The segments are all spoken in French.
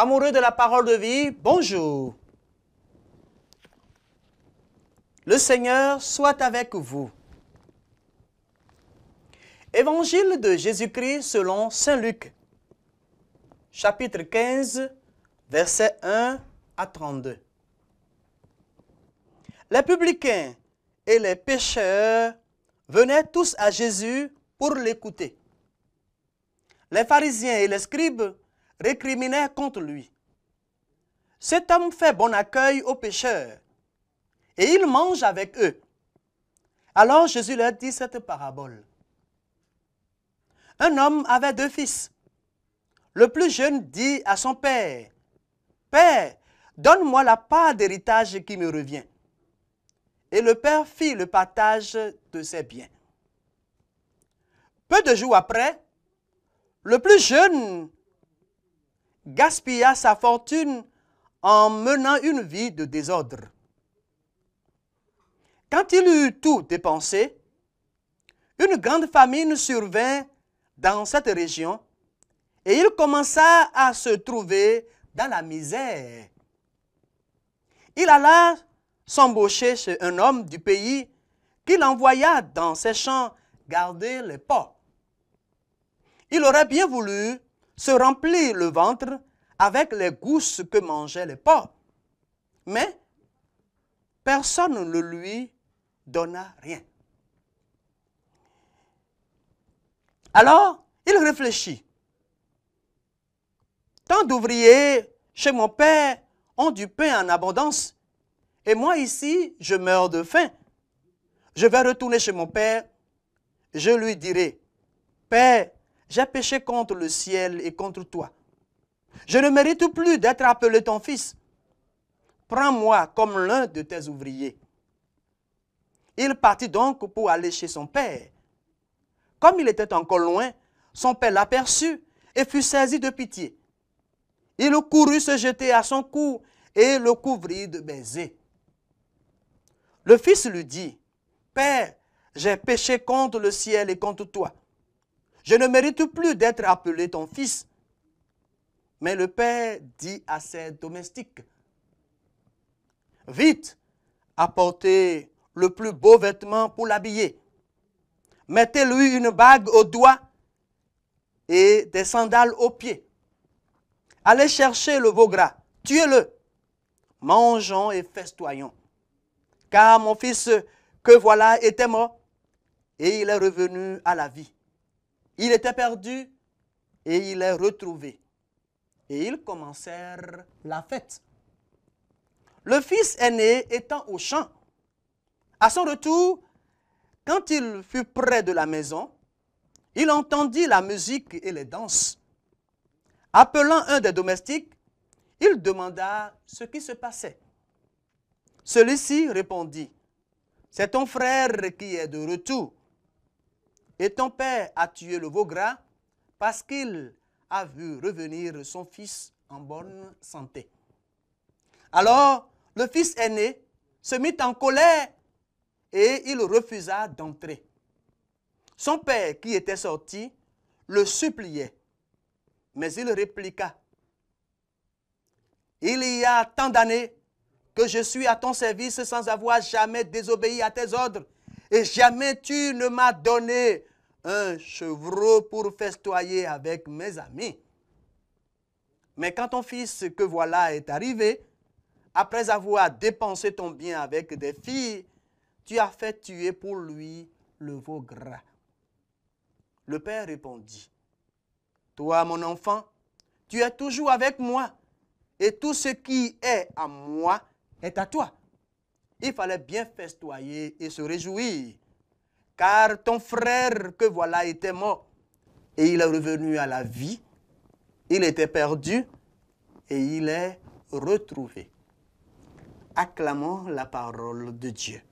Amoureux de la parole de vie, bonjour. Le Seigneur soit avec vous. Évangile de Jésus-Christ selon Saint Luc, chapitre 15, versets 1 à 32. Les publicains et les pécheurs venaient tous à Jésus pour l'écouter. Les pharisiens et les scribes récriminaient contre lui. Cet homme fait bon accueil aux pécheurs et il mange avec eux. Alors Jésus leur dit cette parabole. Un homme avait 2 fils. Le plus jeune dit à son père, « Père, donne-moi la part d'héritage qui me revient. » Et le père fit le partage de ses biens. Peu de jours après, le plus jeune gaspilla sa fortune en menant une vie de désordre. Quand il eut tout dépensé, une grande famine survint dans cette région et il commença à se trouver dans la misère. Il alla s'embaucher chez un homme du pays qui l'envoya dans ses champs garder les porcs. Il aurait bien voulu se remplir le ventre avec les gousses que mangeaient les porcs, mais personne ne lui donna rien. Alors, il réfléchit. Tant d'ouvriers chez mon père ont du pain en abondance, et moi ici, je meurs de faim. Je vais retourner chez mon père, je lui dirai, « Père, j'ai péché contre le ciel et contre toi. Je ne mérite plus d'être appelé ton fils. Prends-moi comme l'un de tes ouvriers. » Il partit donc pour aller chez son père. Comme il était encore loin, son père l'aperçut et fut saisi de pitié. Il courut se jeter à son cou et le couvrit de baisers. Le fils lui dit, « Père, j'ai péché contre le ciel et contre toi. Je ne mérite plus d'être appelé ton fils. » Mais le père dit à ses domestiques, « Vite, apportez le plus beau vêtement pour l'habiller. Mettez-lui une bague au doigt et des sandales aux pieds. Allez chercher le veau gras, tuez-le. Mangeons et festoyons. Car mon fils que voilà était mort et il est revenu à la vie. Il était perdu et il est retrouvé. » Et ils commencèrent la fête. Le fils aîné étant au champ, à son retour, quand il fut près de la maison, il entendit la musique et les danses. Appelant un des domestiques, il demanda ce qui se passait. Celui-ci répondit, « C'est ton frère qui est de retour. Et ton père a tué le veau gras parce qu'il a vu revenir son fils en bonne santé. » Alors, le fils aîné se mit en colère et il refusa d'entrer. Son père, qui était sorti, le suppliait, mais il répliqua, « Il y a tant d'années que je suis à ton service sans avoir jamais désobéi à tes ordres, et jamais tu ne m'as donné un chevreau pour festoyer avec mes amis. Mais quand ton fils que voilà est arrivé, après avoir dépensé ton bien avec des filles, tu as fait tuer pour lui le veau gras. » Le père répondit, « Toi, mon enfant, tu es toujours avec moi, et tout ce qui est à moi est à toi. » Il fallait bien festoyer et se réjouir, car ton frère que voilà était mort, et il est revenu à la vie. Il était perdu, et il est retrouvé. Acclamons la parole de Dieu.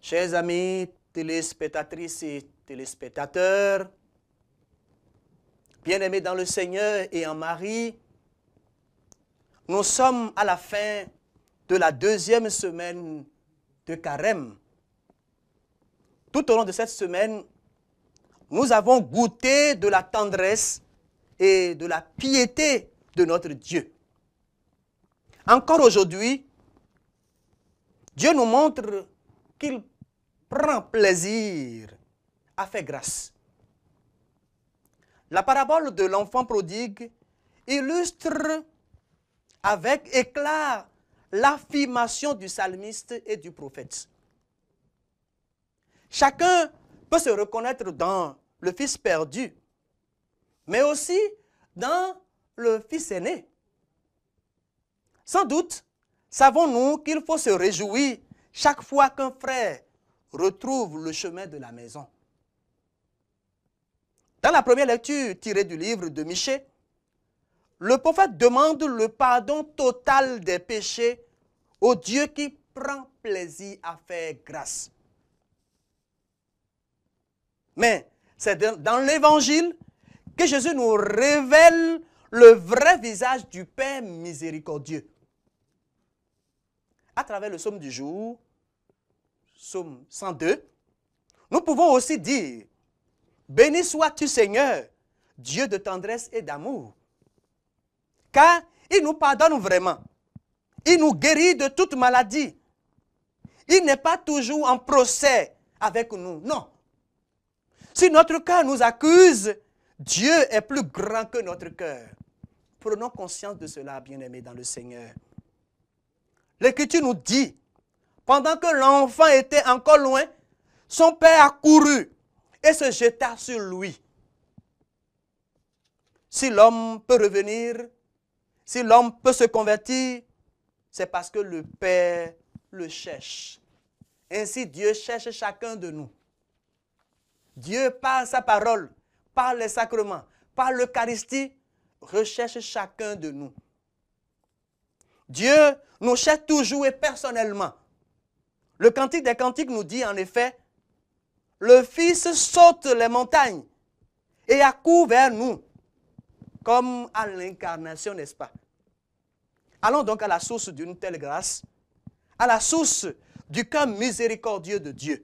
Chers amis, téléspectatrices et téléspectateurs, bien-aimés dans le Seigneur et en Marie, nous sommes à la fin de la 2e semaine de Carême. Tout au long de cette semaine, nous avons goûté de la tendresse et de la piété de notre Dieu. Encore aujourd'hui, Dieu nous montre qu'il prend plaisir à faire grâce. La parabole de l'enfant prodigue illustre avec éclat l'affirmation du psalmiste et du prophète. Chacun peut se reconnaître dans le fils perdu, mais aussi dans le fils aîné. Sans doute, savons-nous qu'il faut se réjouir chaque fois qu'un frère retrouve le chemin de la maison. Dans la première lecture tirée du livre de Michée, le prophète demande le pardon total des péchés au Dieu qui prend plaisir à faire grâce. Mais c'est dans l'Évangile que Jésus nous révèle le vrai visage du Père miséricordieux. À travers le psaume du jour, psaume 102, nous pouvons aussi dire « Béni sois-tu Seigneur, Dieu de tendresse et d'amour, car il nous pardonne vraiment, il nous guérit de toute maladie. Il n'est pas toujours en procès avec nous, non. Si notre cœur nous accuse, Dieu est plus grand que notre cœur. Prenons conscience de cela, bien-aimés dans le Seigneur. L'Écriture nous dit, pendant que l'enfant était encore loin, son père accourut et se jeta sur lui. Si l'homme peut revenir, si l'homme peut se convertir, c'est parce que le Père le cherche. Ainsi, Dieu cherche chacun de nous. Dieu, par sa parole, par les sacrements, par l'Eucharistie, recherche chacun de nous. Dieu nous cherche toujours et personnellement. Le Cantique des Cantiques nous dit en effet, le Fils saute les montagnes et accourt vers nous, comme à l'incarnation, n'est-ce pas? Allons donc à la source d'une telle grâce, à la source du cœur miséricordieux de Dieu.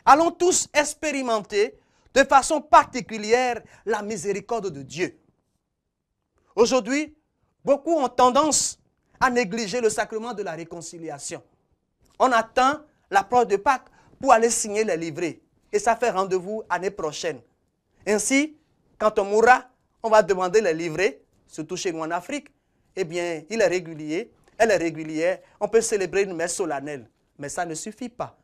Allons tous expérimenter de façon particulière la miséricorde de Dieu. Aujourd'hui, beaucoup ont tendance à négliger le sacrement de la réconciliation. On attend l'approche de Pâques pour aller signer les livrets. Et ça fait rendez-vous l'année prochaine. Ainsi, quand on mourra, on va demander les livrets, surtout chez nous en Afrique. Eh bien, il est régulier, elle est régulière, on peut célébrer une messe solennelle. Mais ça ne suffit pas.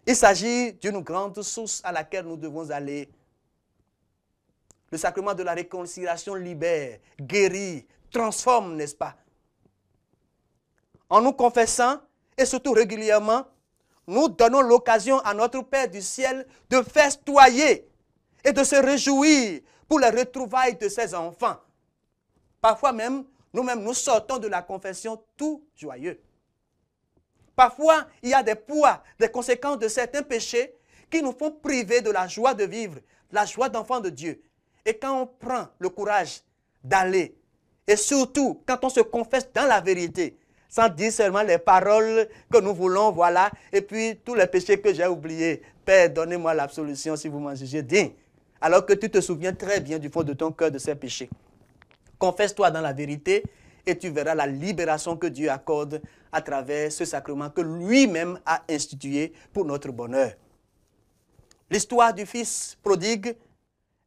Il s'agit d'une grande source à laquelle nous devons aller. Le sacrement de la réconciliation libère, guérit, transforme, n'est-ce pas? En nous confessant, et surtout régulièrement, nous donnons l'occasion à notre Père du ciel de festoyer et de se réjouir pour les retrouvailles de ses enfants. Parfois même, nous-mêmes, nous sortons de la confession tout joyeux. Parfois, il y a des poids, des conséquences de certains péchés qui nous font priver de la joie de vivre, de la joie d'enfant de Dieu. Et quand on prend le courage d'aller, et surtout quand on se confesse dans la vérité, sans dire seulement les paroles que nous voulons, voilà, et puis tous les péchés que j'ai oubliés, Père, donnez-moi l'absolution si vous m'en jugez digne, alors que tu te souviens très bien du fond de ton cœur de ces péchés. Confesse-toi dans la vérité et tu verras la libération que Dieu accorde à travers ce sacrement que lui-même a institué pour notre bonheur. L'histoire du Fils prodigue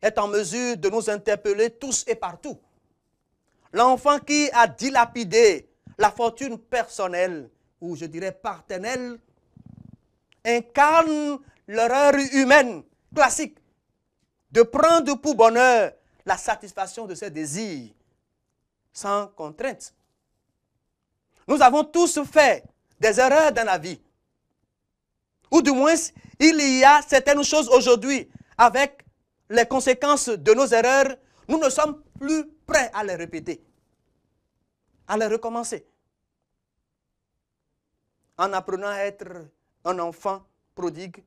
est en mesure de nous interpeller tous et partout. L'enfant qui a dilapidé la fortune personnelle, ou je dirais paternelle, incarne l'erreur humaine classique de prendre pour bonheur la satisfaction de ses désirs sans contrainte. Nous avons tous fait des erreurs dans la vie. Ou du moins, il y a certaines choses aujourd'hui, avec les conséquences de nos erreurs, nous ne sommes plus prêts à les répéter, à les recommencer. En apprenant à être un enfant prodigue,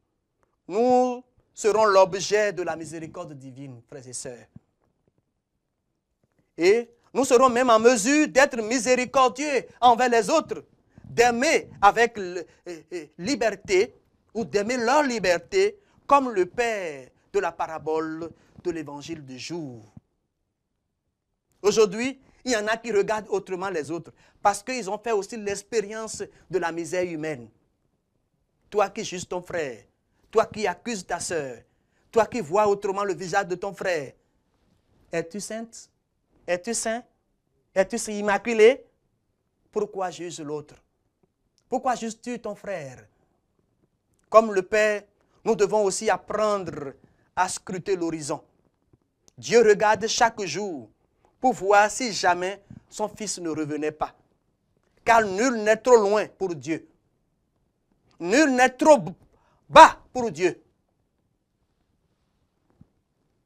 nous serons l'objet de la miséricorde divine, frères et sœurs. Et nous serons même en mesure d'être miséricordieux envers les autres, d'aimer avec liberté ou d'aimer leur liberté comme le père de la parabole de l'évangile du jour. Aujourd'hui, il y en a qui regardent autrement les autres parce qu'ils ont fait aussi l'expérience de la misère humaine. Toi qui juges ton frère, toi qui accuses ta sœur, toi qui vois autrement le visage de ton frère, es-tu sainte? Es-tu saint? Es-tu immaculé? Pourquoi juges l'autre? Pourquoi juges-tu ton frère? Comme le Père, nous devons aussi apprendre à scruter l'horizon. Dieu regarde chaque jour pour voir si jamais son fils ne revenait pas. Car nul n'est trop loin pour Dieu. Nul n'est trop bas pour Dieu.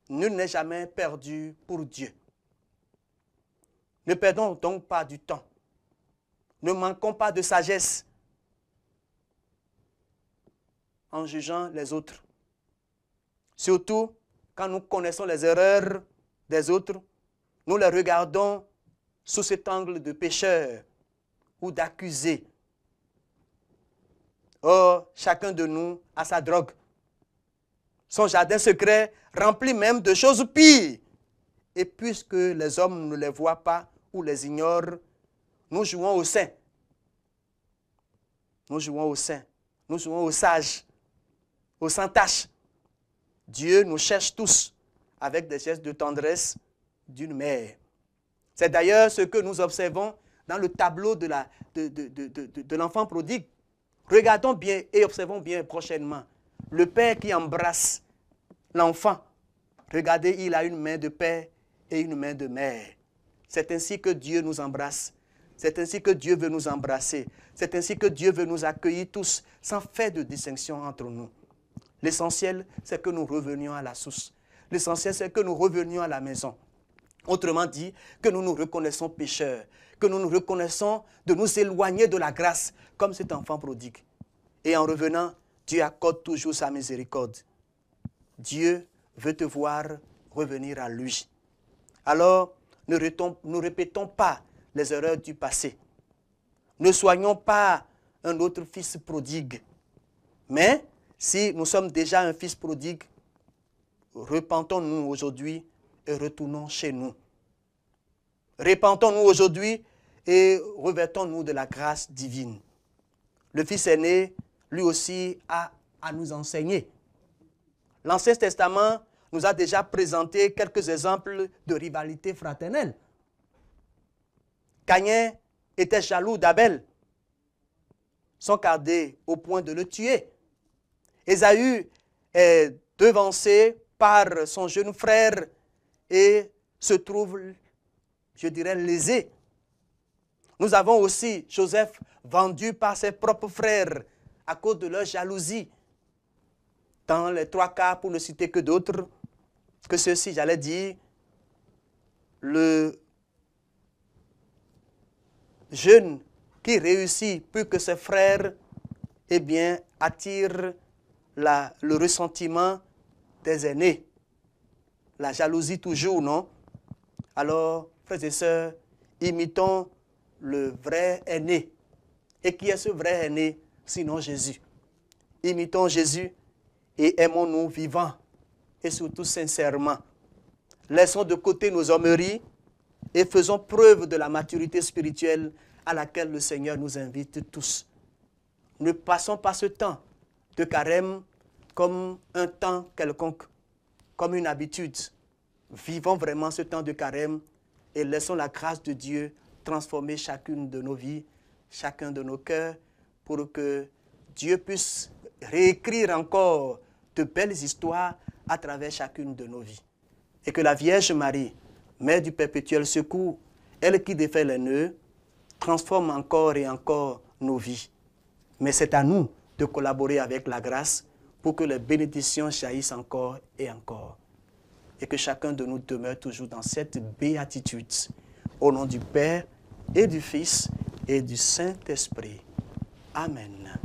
Nul n'est jamais perdu pour Dieu. Ne perdons donc pas du temps. Ne manquons pas de sagesse en jugeant les autres. Surtout quand nous connaissons les erreurs des autres, nous les regardons sous cet angle de pécheur ou d'accusé. Or, chacun de nous a sa drogue. Son jardin secret rempli même de choses pires. Et puisque les hommes ne les voient pas ou les ignorent, nous jouons aux saints. Nous jouons aux saints. Nous jouons aux sages, aux sans taches. Dieu nous cherche tous avec des gestes de tendresse d'une mère. C'est d'ailleurs ce que nous observons dans le tableau de l'enfant prodigue. Regardons bien et observons bien prochainement. Le père qui embrasse l'enfant. Regardez, il a une main de père et une main de mère. C'est ainsi que Dieu nous embrasse. C'est ainsi que Dieu veut nous embrasser. C'est ainsi que Dieu veut nous accueillir tous, sans faire de distinction entre nous. L'essentiel, c'est que nous revenions à la source. L'essentiel, c'est que nous revenions à la maison. Autrement dit, que nous nous reconnaissons pécheurs, que nous nous reconnaissons de nous éloigner de la grâce, comme cet enfant prodigue. Et en revenant, Dieu accorde toujours sa miséricorde. Dieu veut te voir revenir à lui. Alors, ne répétons pas les erreurs du passé. Ne soyons pas un autre fils prodigue. Mais, si nous sommes déjà un fils prodigue, repentons-nous aujourd'hui et retournons chez nous. Repentons-nous aujourd'hui et revêtons-nous de la grâce divine. Le fils aîné, lui aussi, a à nous enseigner. L'Ancien Testament nous a déjà présenté quelques exemples de rivalité fraternelle. Caïn était jaloux d'Abel, sans tarder au point de le tuer. Ésaü est devancé par son jeune frère et se trouve, je dirais, lésé. Nous avons aussi Joseph vendu par ses propres frères à cause de leur jalousie. Dans les trois cas, pour ne citer que d'autres, que ceux-ci, j'allais dire, le jeune qui réussit plus que ses frères, eh bien, attire le ressentiment des aînés. La jalousie toujours, non? Alors, frères et sœurs, imitons le vrai aîné. Et qui est ce vrai aîné, sinon Jésus? Imitons Jésus et aimons-nous vivants et surtout sincèrement. Laissons de côté nos hommeries et faisons preuve de la maturité spirituelle à laquelle le Seigneur nous invite tous. Ne passons pas ce temps de carême comme un temps quelconque, comme une habitude. Vivons vraiment ce temps de carême et laissons la grâce de Dieu transformer chacune de nos vies, chacun de nos cœurs, pour que Dieu puisse réécrire encore de belles histoires à travers chacune de nos vies. Et que la Vierge Marie, Mère du perpétuel secours, elle qui défait les nœuds, transforme encore et encore nos vies. Mais c'est à nous de collaborer avec la grâce pour que les bénédictions jaillissent encore et encore. Et que chacun de nous demeure toujours dans cette béatitude. Au nom du Père et du Fils et du Saint-Esprit. Amen.